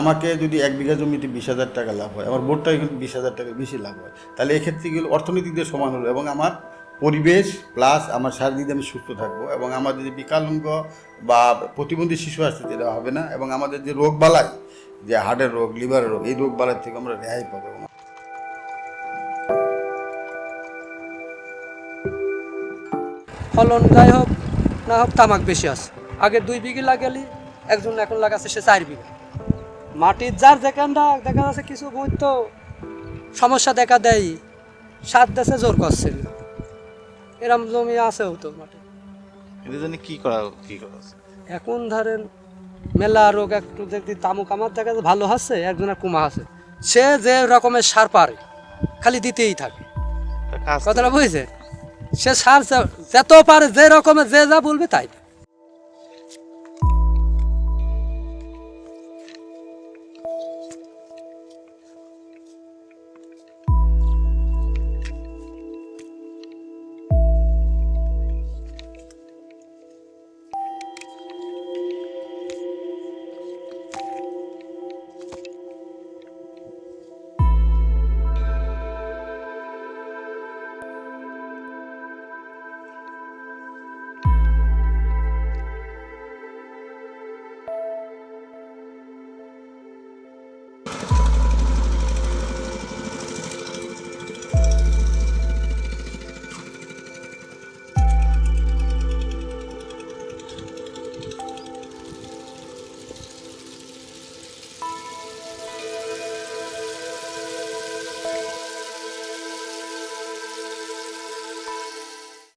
আমাকে যদি 1 বিঘা জমিতে 20,000 টাকা লাভ হয়, আমার বোর্ডটাই কিন্তু 20,000 টাকা বেশি লাভ হয়, তাহলে এক্ষেত্রে গেলে অর্থনৈতিক দিয়ে সমান হলো এবং আমার পরিবেশ প্লাস আমার শারীরিক আমি সুস্থ থাকবো এবং আমাদের যে বিকলাঙ্গ বা প্রতিবন্ধী শিশু আসছে যেটা হবে না এবং আমাদের যে রোগ বালাই, যে হার্টের রোগ, লিভারের রোগ, এই রোগ বালাই থেকে আমরা রেহাই পাবো। ফলন যাই হোক না হোক তামাক বেশি আছে। আগে 2 বিঘি লাগালি একজন, এখন লাগাচ্ছে সে 4 বিঘা। মাটির যার যেখানটা দেখা যাচ্ছে কিছু বই তো সমস্যা দেখা দেয়, সাত দেশে জোর করছে না, এরম জমি আছেও তো মাটি। এদের জন্য কি করা আছে? এখন ধরেন মেলা রোগ একটু যদি তামুক আমার দেখা যাচ্ছে ভালো আছে, একজনের কুমা আছে, সে যে রকমের সার পারে খালি দিতেই থাকে। কাজ কথাটা বুঝছে, সে সার যত পারে যে রকমের যে যা বলবে তাই।